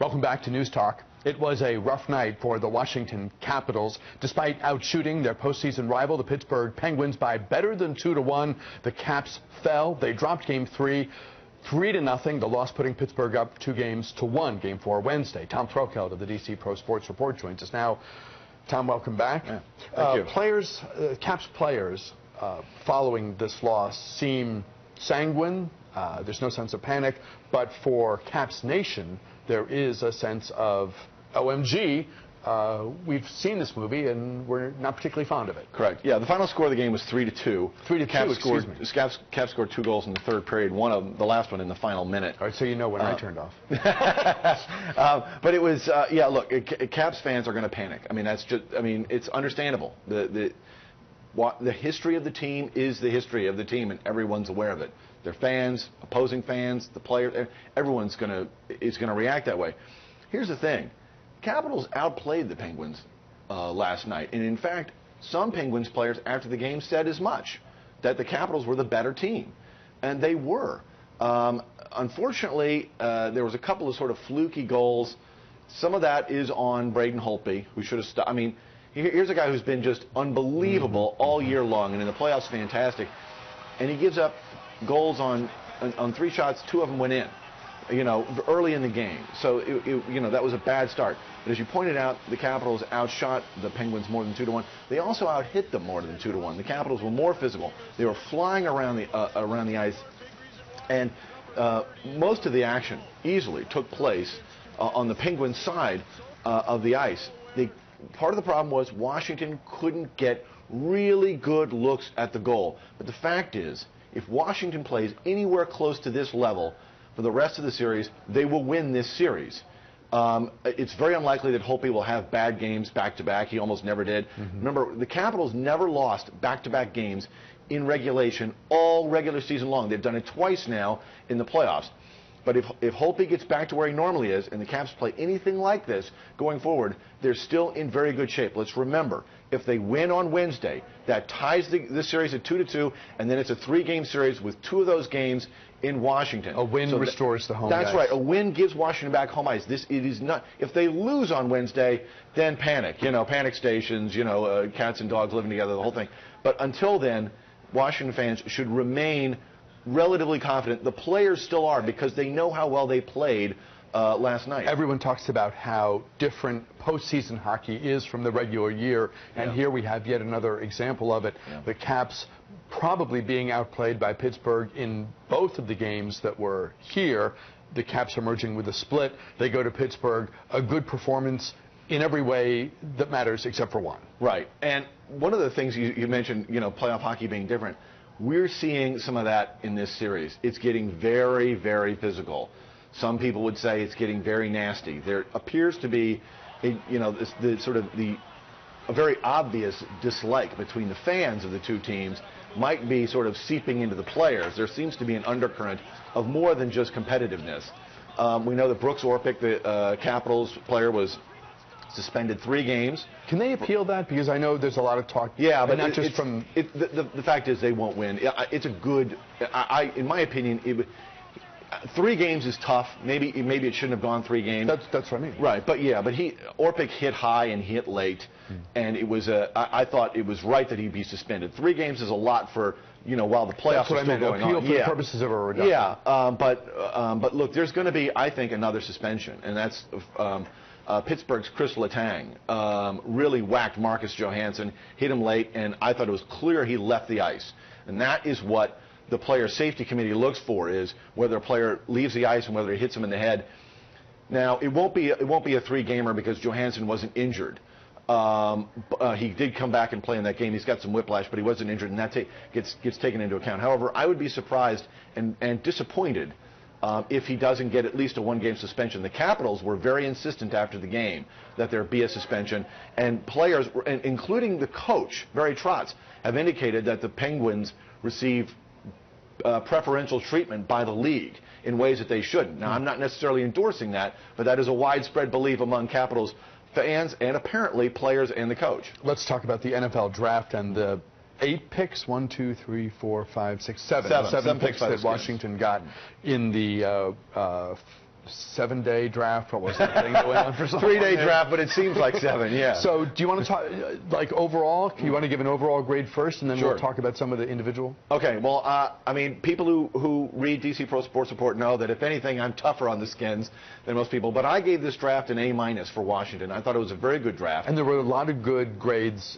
Welcome back to News Talk. It was a rough night for the Washington Capitals. Despite outshooting their postseason rival, the Pittsburgh Penguins, by better than 2-1, the Caps fell. They dropped Game 3, 3-0. The loss putting Pittsburgh up 2-1. Game 4 Wednesday. Tom Thelkeld of the DC Pro Sports Report joins us now. Tom, welcome back. Yeah, thank you. Caps players, following this loss, seem sanguine. There's no sense of panic, but for Caps Nation, there is a sense of OMG. We've seen this movie and we're not particularly fond of it. Correct. Yeah, the final score of the game was 3-2. 3-2. Caps scored 2 goals in the third period. The last one in the final minute. All right, so you know when I turned off. But it was yeah. Look, Caps fans are going to panic. I mean, that's just. I mean, it's understandable. The history of the team is the history of the team, and everyone's aware of it. Their fans, opposing fans, the players, everyone's going to react that way. Here's the thing. Capitals outplayed the Penguins last night. And in fact, some Penguins players after the game said as much, that the Capitals were the better team. And they were. Unfortunately, there was a couple of sort of fluky goals. Some of that is on Braden Holtby, who should have stopped. I mean, here's a guy who's been just unbelievable all year long, and in the playoffs, fantastic. And he gives up goals on 3 shots, 2 of them went in, you know, early in the game. So, you know, that was a bad start. But as you pointed out, the Capitals outshot the Penguins more than 2-1. They also outhit them more than 2-1. The Capitals were more physical. They were flying around the ice, and most of the action easily took place on the Penguins' side of the ice. Part of the problem was Washington couldn't get really good looks at the goal. But the fact is, if Washington plays anywhere close to this level for the rest of the series, they will win this series. It's very unlikely that Holtby will have bad games back-to-back. He almost never did. Remember, the Capitals never lost back-to-back games in regulation all regular season long. They've done it twice now in the playoffs. But if Holtby gets back to where he normally is and the Caps play anything like this going forward, they're still in very good shape. Let's remember, if they win on Wednesday, that ties this series at 2-2, and then it's a 3-game series with 2 of those games in Washington. A win restores the home ice. That's right. A win gives Washington back home ice. It is not. If they lose on Wednesday, then panic. You know, panic stations. You know, cats and dogs living together. The whole thing. But until then, Washington fans should remain relatively confident. The players still are, because they know how well they played last night. Everyone talks about how different postseason hockey is from the regular year, and here we have yet another example of it. The Caps probably being outplayed by Pittsburgh in both of the games that were here. The Caps emerging with a split. They go to Pittsburgh, a good performance in every way that matters except for one. Right. And one of the things you mentioned, you know, playoff hockey being different. We're seeing some of that in this series. It's getting very, very physical. Some people would say it's getting very nasty. There appears to be, a very obvious dislike between the fans of the two teams might be sort of seeping into the players. There seems to be an undercurrent of more than just competitiveness. We know that Brooks Orpik, the Capitals player, was suspended 3 games. Can they appeal that? Because I know there's a lot of talk. Yeah, but not just from. The fact is they won't win. It's a good. In my opinion, 3 games is tough. Maybe it shouldn't have gone 3 games. That's what I mean. Right, but yeah, but Orpik hit high and hit late, and it was I thought it was right that he be suspended. 3 games is a lot for, you know, while the playoffs are still going on. Appeal for the purposes of a reduction. Yeah, but look, there's going to be, I think, another suspension, and that's Pittsburgh's Chris Letang really whacked Marcus Johansson, hit him late, and I thought it was clear he left the ice. And that is what the player safety committee looks for, is whether a player leaves the ice and whether he hits him in the head. Now, it won't be a 3-gamer because Johansson wasn't injured. He did come back and play in that game. He's got some whiplash, but he wasn't injured, and that gets taken into account. However, I would be surprised and disappointed if he doesn't get at least a 1-game suspension. The Capitals were very insistent after the game that there be a suspension, and players, including the coach, Barry Trotz, have indicated that the Penguins receive preferential treatment by the league in ways that they shouldn't. Now, I'm not necessarily endorsing that, but that is a widespread belief among Capitals fans and apparently players and the coach. Let's talk about the NFL draft and the 8 picks, 1, 2, 3, 4, 5, 6, 7. 7 picks that Washington got in the 7-day draft. What was that thing that went on for so long? 3-day draft, but it seems like 7, yeah. So do you want to talk, like, overall? You want to give an overall grade first, and then Sure. we'll talk about some of the individual? Okay, well, I mean, people who read DC Pro Sports Report know that, if anything, I'm tougher on the Skins than most people. But I gave this draft an A- for Washington. I thought it was a very good draft. And there were a lot of good grades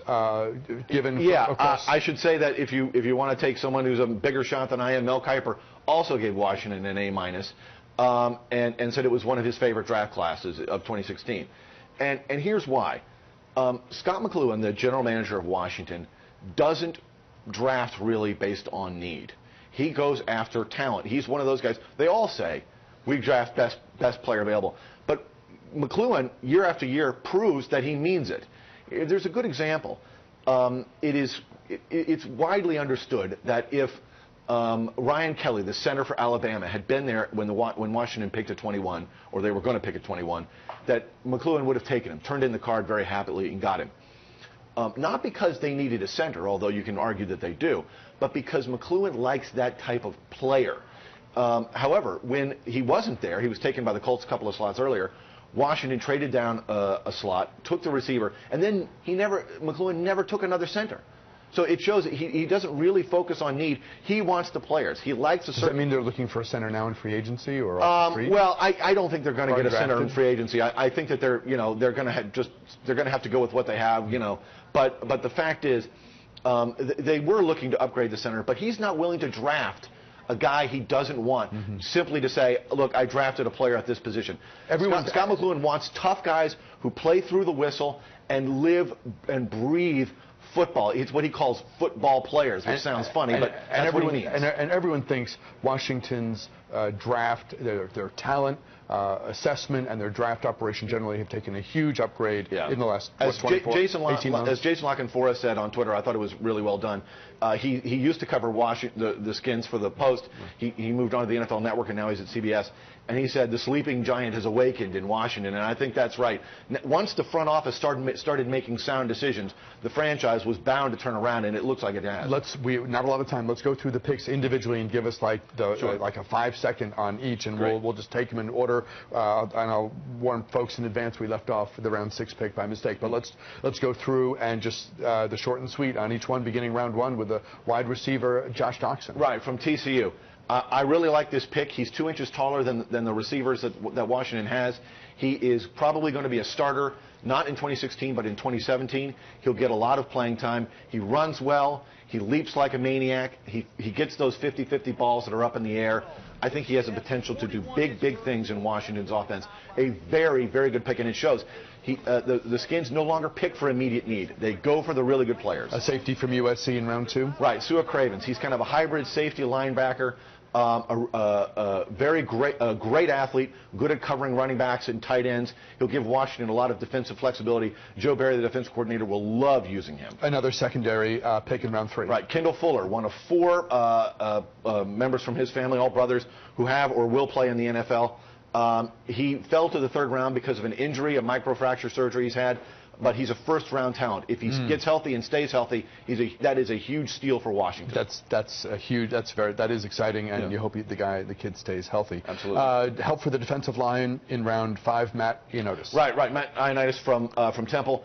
given. Yeah, across. I should say that if you want to take someone who's a bigger shot than I am, Mel Kiper also gave Washington an A-, and said it was one of his favorite draft classes of 2016. And here's why. Scott McCloughan, the general manager of Washington, doesn't draft really based on need. He goes after talent. He's one of those guys. They all say, we draft best player available. But McCloughan, year after year, proves that he means it. There's a good example. It's widely understood that if Ryan Kelly, the center for Alabama, had been there when Washington picked at 21, or they were going to pick at 21, that McCloughan would have taken him, turned in the card very happily, and got him. Not because they needed a center, although you can argue that they do, but because McCloughan likes that type of player. However, when he wasn't there, he was taken by the Colts a couple of slots earlier. Washington traded down a slot, took the receiver, and then McCloughan never took another center. So it shows that he doesn't really focus on need. He wants the players. He likes a certain. Does that mean they're looking for a center now in free agency, or free? Well, I don't think they're going to get a center in free agency. I think that they're going to have to go with what they have, But the fact is, they were looking to upgrade the center, but he's not willing to draft a guy he doesn't want simply to say, look, I drafted a player at this position. Scott McCloughan wants tough guys who play through the whistle and live and breathe football. It's what he calls football players, which sounds funny, but that's what he means. And everyone thinks Washington's draft, their talent assessment and their draft operation generally have taken a huge upgrade in the last 18 months. As Jason Lockenfora said on Twitter, I thought it was really well done. He used to cover the Skins for the Post. He moved on to the NFL Network, and now he's at CBS. And he said the sleeping giant has awakened in Washington, and I think that's right. Once the front office started making sound decisions, the franchise was bound to turn around, and it looks like it has. Not a lot of time. Let's go through the picks individually and give us like a 5-second on each, and we'll just take them in order. And I'll warn folks in advance we left off the round 6 pick by mistake. But let's go through and just the short and sweet on each one, beginning round 1 with the wide receiver Josh Doctson. Right, from TCU. I really like this pick. He's 2 inches taller than the receivers that Washington has. He is probably going to be a starter, not in 2016, but in 2017. He'll get a lot of playing time. He runs well. He leaps like a maniac. He gets those 50-50 balls that are up in the air. I think he has the potential to do big things in Washington's offense. A very, very good pick, and it shows. The Skins no longer pick for immediate need. They go for the really good players. A safety from USC in round 2? Right, Sua Cravens. He's kind of a hybrid safety linebacker. Very great athlete, good at covering running backs and tight ends. He'll give Washington a lot of defensive flexibility. Joe Barry, the defense coordinator, will love using him. Another secondary pick in round 3. Right, Kendall Fuller, one of 4 members from his family, all brothers, who have or will play in the NFL. He fell to the 3rd round because of an injury, a microfracture surgery he's had. But he's a first-round talent. If he gets healthy and stays healthy, that is a huge steal for Washington. That is exciting, and you hope the kid stays healthy. Absolutely. Help for the defensive line in round 5, Matt Ioannidis. Right, Matt Ioannidis from Temple.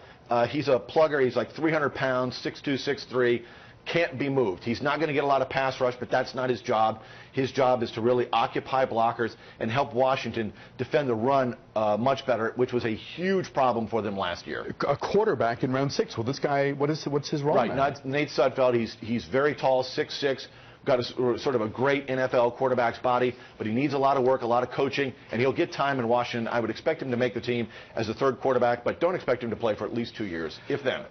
He's a plugger. He's like 300 pounds, 6'2", 6'3". Can't be moved. He's not going to get a lot of pass rush, but that's not his job. His job is to really occupy blockers and help Washington defend the run much better, which was a huge problem for them last year. A quarterback in round 6. Well, this guy, what's his role? Right, Nate Sudfeld. He's very tall, 6'6". Got sort of a great NFL quarterback's body, but he needs a lot of work, a lot of coaching, and he'll get time in Washington. I would expect him to make the team as the 3rd quarterback, but don't expect him to play for at least 2 years, if then.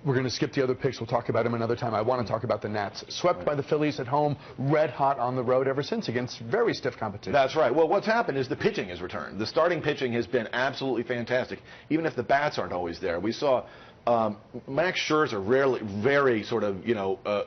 We're going to skip the other picks. We'll talk about him another time. I want to talk about the Nats. Swept by the Phillies at home, red hot on the road ever since against very stiff competition. That's right. Well, what's happened is the pitching has returned. The starting pitching has been absolutely fantastic, even if the bats aren't always there. We saw Max Scherzer, very sort of,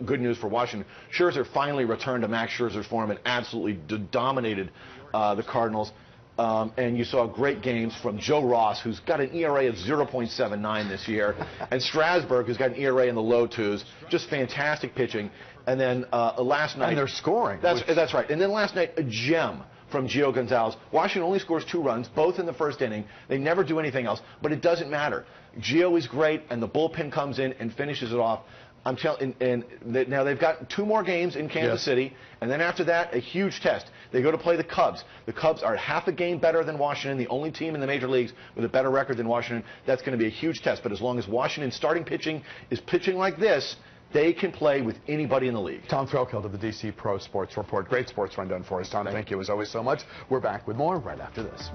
good news for Washington. Scherzer finally returned to Max Scherzer's form and absolutely dominated the Cardinals. And you saw great games from Joe Ross, who's got an ERA of 0.79 this year, and Strasburg, who's got an ERA in the low 2s. Just fantastic pitching. And then last night... And they're scoring. That's right. And then last night, a gem from Gio Gonzalez. Washington only scores 2 runs, both in the first inning. They never do anything else, but it doesn't matter. Gio is great, and the bullpen comes in and finishes it off. I'm telling, now they've got 2 more games in Kansas City, and then after that, a huge test. They go to play the Cubs. The Cubs are half a game better than Washington, the only team in the major leagues with a better record than Washington. That's going to be a huge test. But as long as Washington's starting pitching is pitching like this, they can play with anybody in the league. Tom Thelkeld of the DC Pro Sports Report. Great sports rundown for us, Tom. Thank you as always so much. We're back with more right after this.